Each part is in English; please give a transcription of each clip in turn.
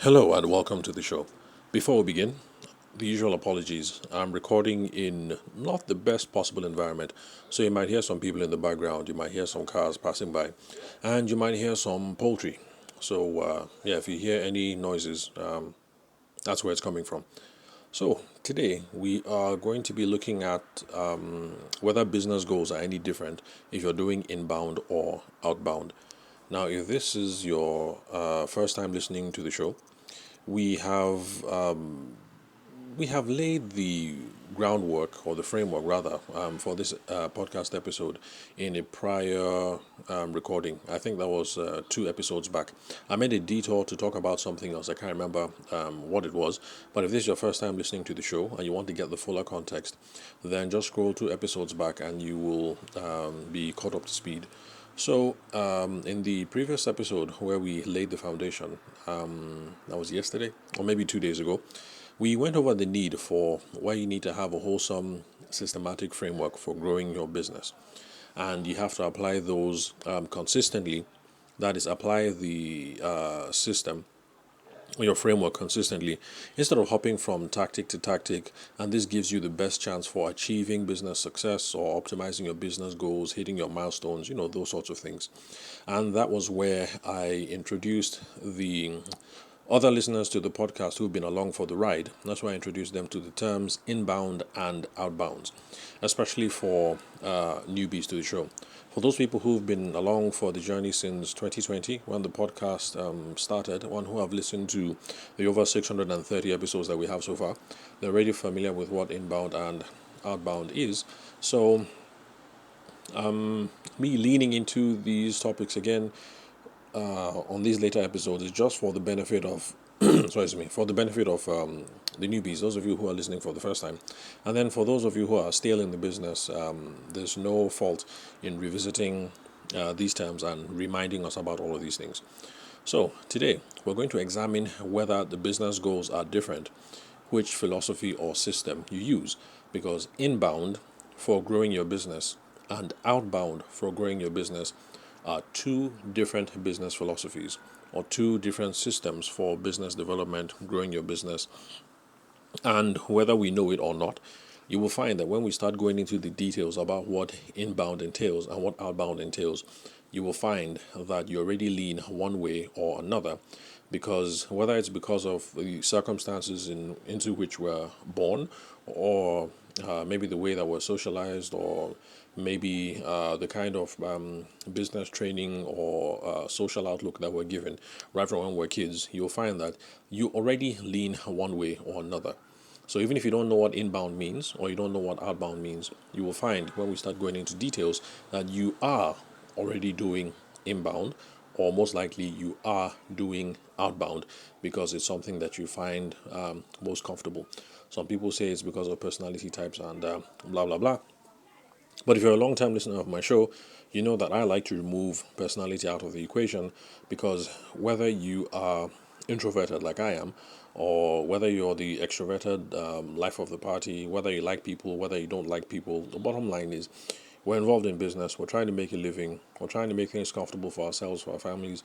Hello and welcome to the show. Before we begin, the usual apologies. I'm recording in not the best possible environment, so you might hear some people in the background, you might hear some cars passing by, and you might hear some poultry. So, if you hear any noises, that's where it's coming from. So, today we are going to be looking at whether business goals are any different if you're doing inbound or outbound. Now, if this is your first time listening to the show, we have we have laid the groundwork or the framework rather for this podcast episode in a prior recording. I think that was 2 episodes back. I made a detour to talk about something else. I can't remember what it was. But if this is your first time listening to the show and you want to get the fuller context, then just scroll 2 episodes back and you will be caught up to speed. So, in the previous episode where we laid the foundation, that was yesterday or maybe 2 days ago, we went over the need for why you need to have a wholesome, systematic framework for growing your business. And you have to apply those consistently. That is, apply the system your framework consistently instead of hopping from tactic to tactic, and this gives you the best chance for achieving business success or optimizing your business goals, hitting your milestones, those sorts of things. And that was where I introduced the other listeners to the podcast who've been along for the ride. That's why I introduced them to the terms inbound and outbounds, especially for newbies to the show. For those people who've been along for the journey since 2020, when the podcast started, one who have listened to the over 630 episodes that we have so far, they're already familiar with what inbound and outbound is. So, me leaning into these topics again on these later episodes is just for the benefit of for the benefit of the newbies, those of you who are listening for the first time, and then for those of you who are still in the business, there's no fault in revisiting these terms and reminding us about all of these things. So today we're going to examine whether the business goals are different, which philosophy or system you use, because inbound for growing your business and outbound for growing your business are two different business philosophies or two different systems for business development, growing your business. And whether we know it or not, you will find that when we start going into the details about what inbound entails and what outbound entails, you will find that you already lean one way or another, because whether it's because of the circumstances into which we're born, or maybe the way that we're socialized, or maybe the kind of business training or social outlook that we're given right from when we're kids, you'll find that you already lean one way or another. So even if you don't know what inbound means or you don't know what outbound means, you will find when we start going into details that you are already doing inbound, or most likely you are doing outbound because it's something that you find most comfortable. Some people say it's because of personality types and blah blah blah. But if you're a long time listener of my show, you know that I like to remove personality out of the equation, because whether you are introverted like I am, or whether you're the extroverted life of the party, whether you like people, whether you don't like people, the bottom line is we're involved in business. We're trying to make a living. We're trying to make things comfortable for ourselves, for our families.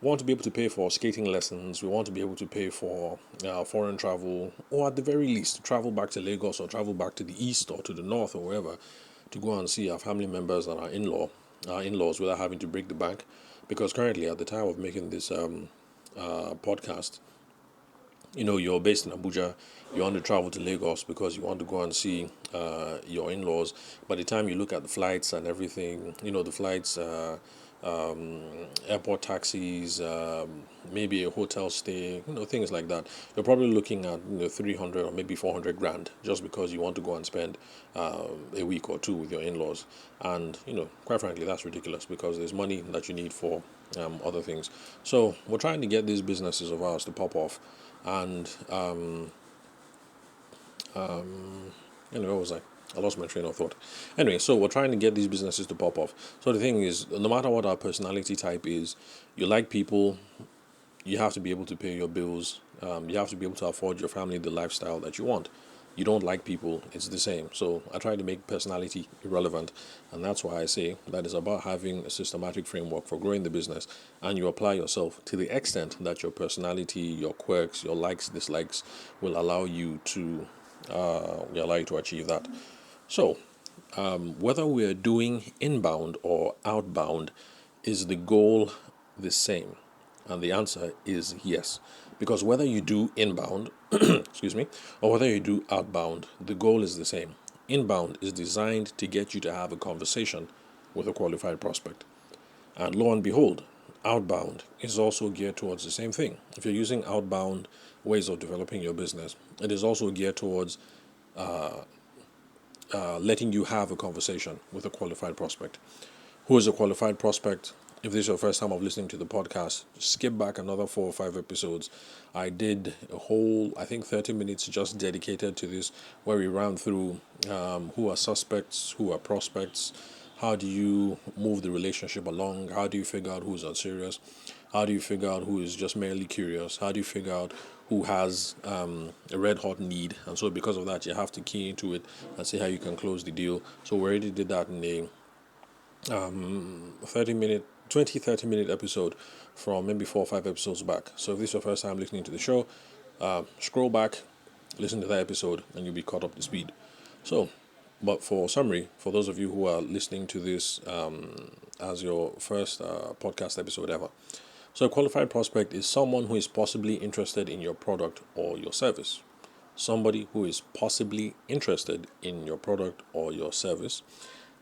We want to be able to pay for skating lessons. We want to be able to pay for foreign travel, or at the very least, travel back to Lagos or travel back to the east or to the north or wherever, to go and see our family members and our in-laws, without having to break the bank. Because currently, at the time of making this podcast, you're based in Abuja, you want to travel to Lagos because you want to go and see your in-laws. By the time you look at the flights and everything, the flights, airport taxis, maybe a hotel stay, things like that, you're probably looking at 300 or maybe 400 grand just because you want to go and spend a week or two with your in-laws. And quite frankly, that's ridiculous, because there's money that you need for other things. So we're trying to get these businesses of ours to pop off. And what was I lost my train of thought. Anyway, so we're trying to get these businesses to pop off. So the thing is, no matter what our personality type is, you like people, you have to be able to pay your bills. You have to be able to afford your family the lifestyle that you want. you don't like people, it's the same. So I try to make personality irrelevant, and that's why I say that it's about having a systematic framework for growing the business, and you apply yourself to the extent that your personality, your quirks, your likes, dislikes will allow you to achieve that. So whether we're doing inbound or outbound, is the goal the same? And the answer is yes. Because whether you do inbound, excuse me, or whether you do outbound, the goal is the same. Inbound is designed to get you to have a conversation with a qualified prospect. And lo and behold, outbound is also geared towards the same thing. If you're using outbound ways of developing your business, it is also geared towards letting you have a conversation with a qualified prospect. Who is a qualified prospect? If this is your first time of listening to the podcast, skip back another 4 or 5 episodes. I did a whole, I think, 30 minutes just dedicated to this, where we ran through who are suspects, who are prospects, how do you move the relationship along, how do you figure out who's unserious, how do you figure out who is just merely curious, how do you figure out who has a red hot need. And so because of that, you have to key into it and see how you can close the deal. So we already did that in a 30 minute episode from maybe 4 or 5 episodes back. So if this is your first time listening to the show, scroll back, listen to that episode, and you'll be caught up to speed. So, but for summary, for those of you who are listening to this as your first podcast episode ever, so a qualified prospect is someone who is possibly interested in your product or your service. Somebody who is possibly interested in your product or your service.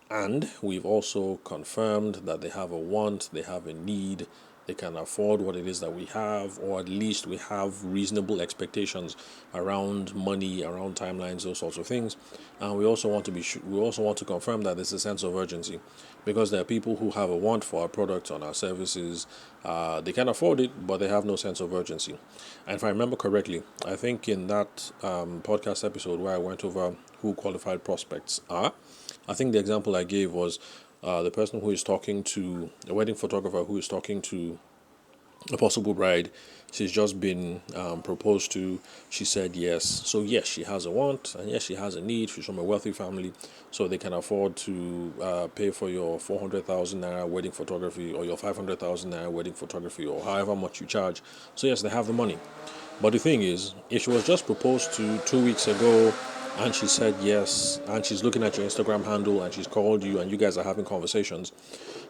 And we've also confirmed that they have a want, they have a need, they can afford what it is that we have, or at least we have reasonable expectations around money, around timelines, those sorts of things. And we also want to confirm that there's a sense of urgency, because there are people who have a want for our products and our services. They can afford it, but they have no sense of urgency. And if I remember correctly, I think in that podcast episode where I went over who qualified prospects are, I think the example I gave was the person who is talking to a wedding photographer who is talking to a possible bride. She's just been proposed to. She said yes. So yes, she has a want, and yes, she has a need. She's from a wealthy family, so they can afford to pay for your 400,000 naira wedding photography, or your 500,000 naira wedding photography, or however much you charge. So yes, they have the money. But the thing is, if she was just proposed to 2 weeks ago, and she said yes, and she's looking at your Instagram handle, and she's called you, and you guys are having conversations.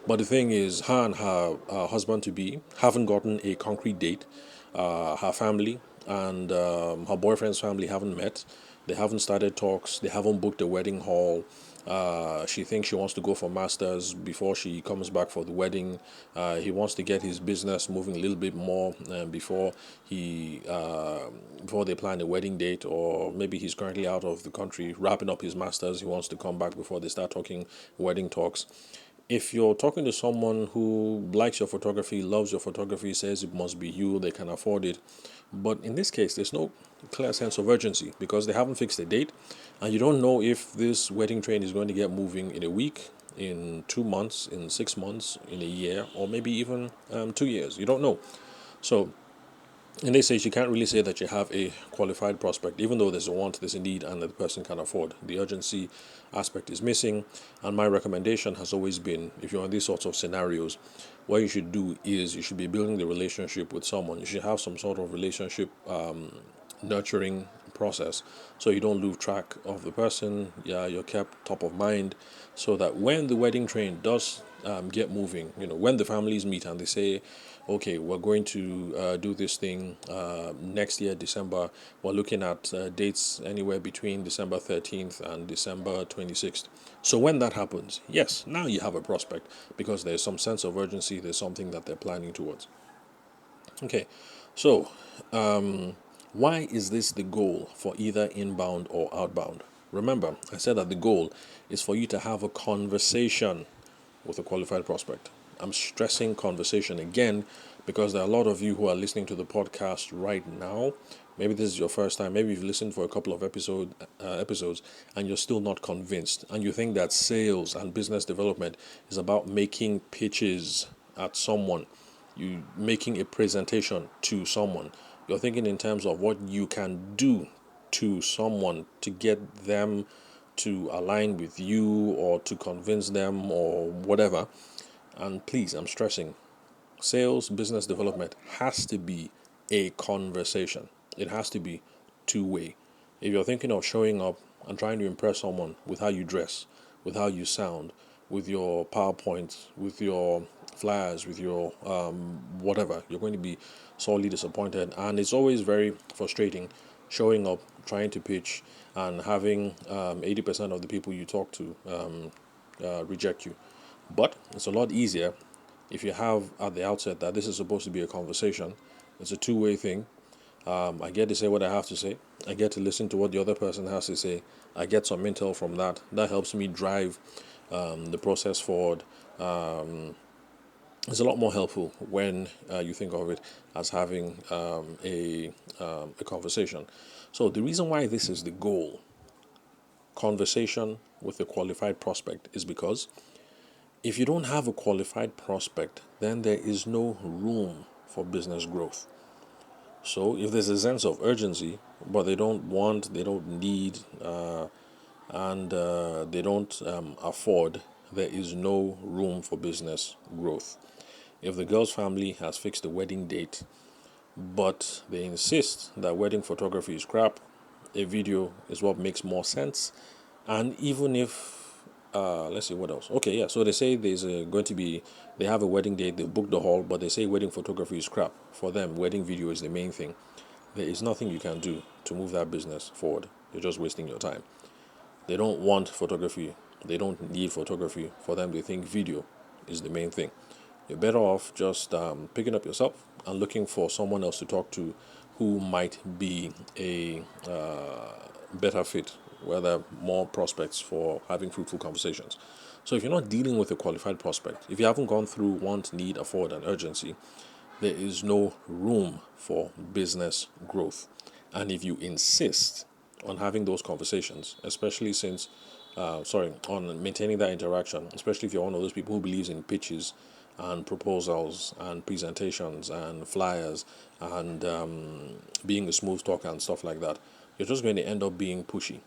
But the thing is, her and her husband-to-be haven't gotten a concrete date. Her family and her boyfriend's family haven't met. They haven't started talks. They haven't booked a wedding hall. She thinks she wants to go for masters before she comes back for the wedding. He wants to get his business moving a little bit more before they plan a wedding date, or maybe he's currently out of the country wrapping up his masters. He wants to come back before they start talking wedding talks. If you're talking to someone who likes your photography, loves your photography, says it must be you, they can afford it. But in this case, there's no clear sense of urgency, because they haven't fixed a date, and you don't know if this wedding train is going to get moving in a week, in 2 months, in 6 months, in a year, or maybe even 2 years. You don't know. So in this case, you can't really say that you have a qualified prospect, even though there's a want, there's a need, and the person can afford. The urgency aspect is missing. And my recommendation has always been, if you're in these sorts of scenarios, what you should do is you should be building the relationship with someone. You should have some sort of relationship nurturing process, so you don't lose track of the person. Yeah, you're kept top of mind, so that when the wedding train does get moving, when the families meet and they say, okay, we're going to do this thing next year, December. We're looking at dates anywhere between December 13th and December 26th. So when that happens, yes, now you have a prospect, because there's some sense of urgency. There's something that they're planning towards. Okay, so why is this the goal for either inbound or outbound? Remember, I said that the goal is for you to have a conversation with a qualified prospect. I'm stressing conversation again, because there are a lot of you who are listening to the podcast right now. Maybe this is your first time. Maybe you've listened for a couple of episodes, and you're still not convinced. And you think that sales and business development is about making pitches at someone, you making a presentation to someone. You're thinking in terms of what you can do to someone to get them to align with you or to convince them or whatever. And please, I'm stressing, sales, business development has to be a conversation. It has to be two-way. If you're thinking of showing up and trying to impress someone with how you dress, with how you sound, with your PowerPoint, with your flyers, with your whatever, you're going to be sorely disappointed. And it's always very frustrating showing up, trying to pitch, and having 80% of the people you talk to reject you. But it's a lot easier if you have at the outset that this is supposed to be a conversation. It's a two-way thing. I get to say what I have to say. I get to listen to what the other person has to say. I get some intel from that. That helps me drive the process forward. It's a lot more helpful when you think of it as having a conversation. So the reason why this is the goal, conversation with a qualified prospect, is because if you don't have a qualified prospect, then there is no room for business growth. So if there's a sense of urgency, but they don't want, they don't need, and they don't afford, there is no room for business growth. If the girl's family has fixed the wedding date, but they insist that wedding photography is crap, a video is what makes more sense. And even if, let's see what else. Okay, yeah. So they say there's going to be, they have a wedding date, they book the hall, but they say wedding photography is crap. For them, wedding video is the main thing. There is nothing you can do to move that business forward. You're just wasting your time. They don't want photography. They don't need photography. For them, they think video is the main thing. You're better off just picking up yourself and looking for someone else to talk to who might be a better fit, whether more prospects for having fruitful conversations. So if you're not dealing with a qualified prospect, if you haven't gone through want, need, afford, and urgency, there is no room for business growth. And if you insist on having those conversations, especially since, on maintaining that interaction, especially if you're one of those people who believes in pitches and proposals and presentations and flyers and being a smooth talker and stuff like that, you're just going to end up being pushy.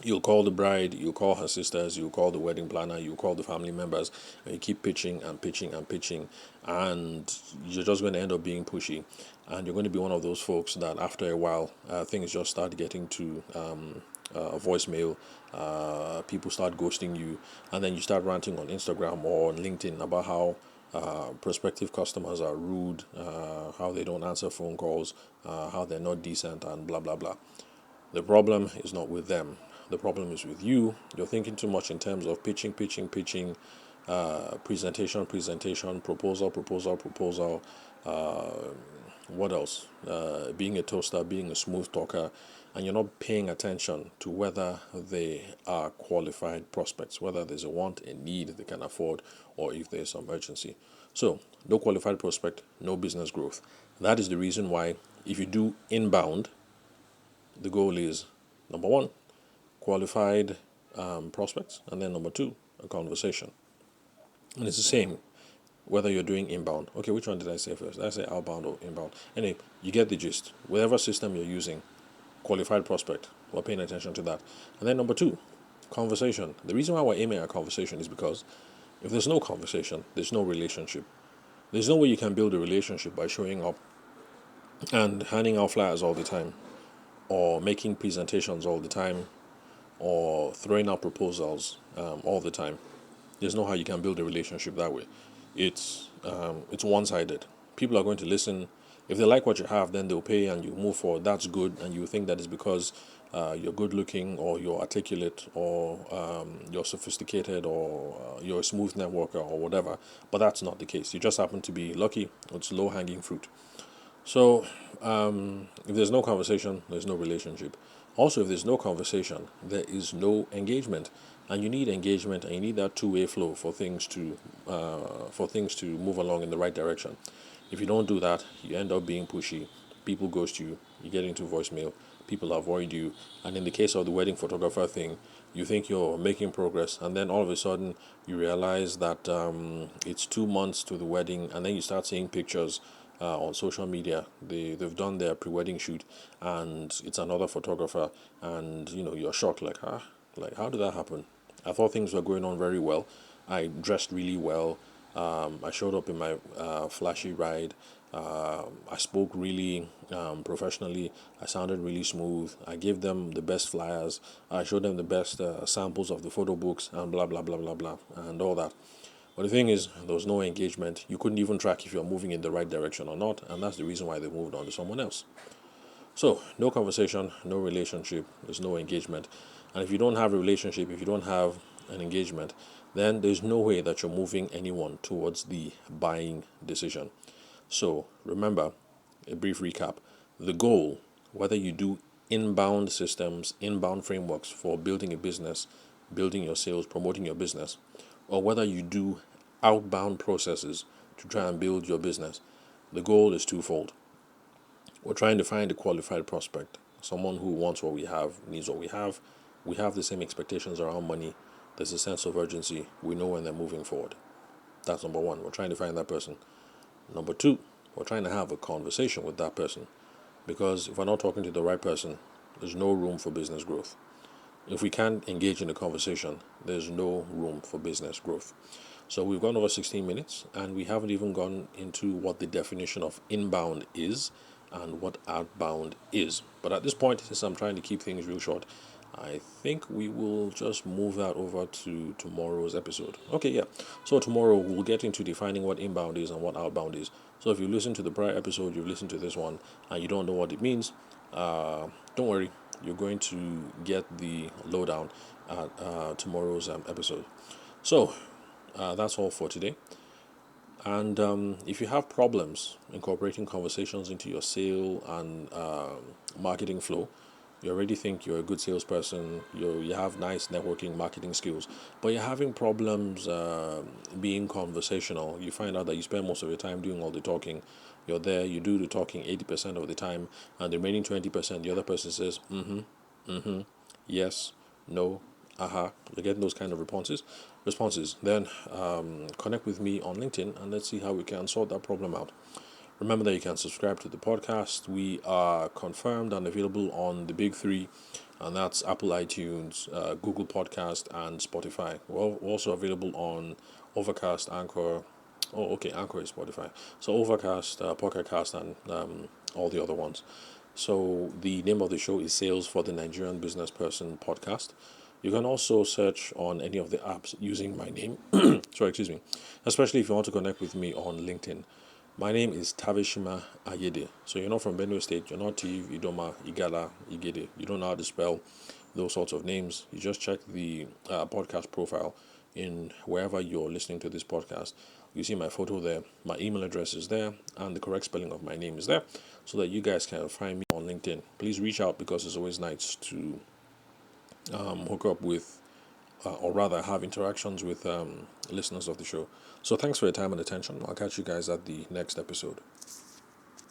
You'll call the bride, you'll call her sisters, you'll call the wedding planner, you'll call the family members, and you keep pitching and pitching and pitching, and you're just going to end up being pushy. And you're going to be one of those folks that after a while, things just start getting to voicemail, people start ghosting you, and then you start ranting on Instagram or on LinkedIn about how prospective customers are rude, how they don't answer phone calls, how they're not decent, and blah, blah, blah. The problem is not with them. The problem is with you. You're thinking too much in terms of pitching, pitching, pitching, presentation, presentation, proposal, proposal, proposal. What else? Being a toaster, being a smooth talker, and you're not paying attention to whether they are qualified prospects, whether there's a want, a need they can afford, or if there's some urgency. So, no qualified prospect, no business growth. That is the reason why, if you do inbound, the goal is number one, qualified prospects, and then number two, a conversation. And it's the same whether you're doing inbound. Okay, which one did I say first? Did I say outbound or inbound? Anyway, you get the gist. Whatever system you're using, qualified prospect, we're paying attention to that. And then number two, conversation. The reason why we're aiming at conversation is because if there's no conversation, there's no relationship. There's no way you can build a relationship by showing up and handing out flyers all the time, or making presentations all the time, or throwing out proposals all the time. There's no how you can build a relationship that way. It's one-sided. People are going to listen. If they like what you have, then they'll pay and you move forward. That's good, and you think that is because you're good looking, or you're articulate, or you're sophisticated, or you're a smooth networker, or whatever. But that's not the case. You just happen to be lucky. It's low-hanging fruit. So, if there's no conversation, there's no relationship. Also, if there's no conversation, there is no engagement, and you need engagement, and you need that two-way flow for things to move along in the right direction. If you don't do that, you end up being pushy. People ghost you. You get into voicemail. People avoid you, and in the case of the wedding photographer thing, you think you're making progress, and then all of a sudden you realize that it's 2 months to the wedding, and then you start seeing pictures on social media. They've done their pre-wedding shoot, and it's another photographer, and you're shocked, like how did that happen? I thought things were going on very well. I dressed really well. I showed up in my flashy ride. I spoke really professionally. I sounded really smooth. I gave them the best flyers. I showed them the best samples of the photo books and blah blah blah blah blah and all that. But the thing is, there was no engagement. You couldn't even track if you're moving in the right direction or not, and that's the reason why they moved on to someone else. So, no conversation, no relationship, there's no engagement. And if you don't have a relationship, if you don't have an engagement, then there's no way that you're moving anyone towards the buying decision. So, remember, a brief recap, the goal, whether you do inbound systems, inbound frameworks for building a business, building your sales, promoting your business, or whether you do outbound processes to try and build your business, the goal is twofold. We're trying to find a qualified prospect, someone who wants what we have, needs what we have. We have the same expectations around money. There's a sense of urgency. We know when they're moving forward. That's number one. We're trying to find that person. Number two, we're trying to have a conversation with that person. Because if we're not talking to the right person, there's no room for business growth. If we can't engage in a conversation, there's no room for business growth. So we've gone over 16 minutes and we haven't even gone into what the definition of inbound is and what outbound is. But at this point, since I'm trying to keep things real short, I think we will just move that over to tomorrow's episode. Okay, yeah. So tomorrow we'll get into defining what inbound is and what outbound is. So if you listen to the prior episode, you've listened to this one, and you don't know what it means, don't worry. You're going to get the lowdown at tomorrow's episode. So that's all for today. And if you have problems incorporating conversations into your sale and marketing flow, you already think you're a good salesperson, you have nice networking marketing skills, but you're having problems being conversational. You find out that you spend most of your time doing all the talking. You're there, you do the talking 80% of the time, and the remaining 20%, the other person says, yes, no, aha. You're getting those kind of responses. Then connect with me on LinkedIn and let's see how we can sort that problem out. Remember that you can subscribe to the podcast. We are confirmed and available on the big three, and that's Apple iTunes, Google Podcast, and Spotify. We're also available on Overcast, Anchor. Oh, okay, Anchor is Spotify. So Overcast, Pocket Cast, and all the other ones. So the name of the show is Sales for the Nigerian Business Person Podcast. You can also search on any of the apps using my name. Sorry, excuse me. Especially if you want to connect with me on LinkedIn. My name is Tavishima Ayede. So you're not from Benue State, you're not Tiv, Idoma, Igala, Igede. You don't know how to spell those sorts of names. You just check the podcast profile in wherever you're listening to this podcast. You see my photo there, my email address is there, and the correct spelling of my name is there, so that you guys can find me on LinkedIn. Please reach out because it's always nice to hook up with, or rather have interactions with listeners of the show. So thanks for your time and attention. I'll catch you guys at the next episode.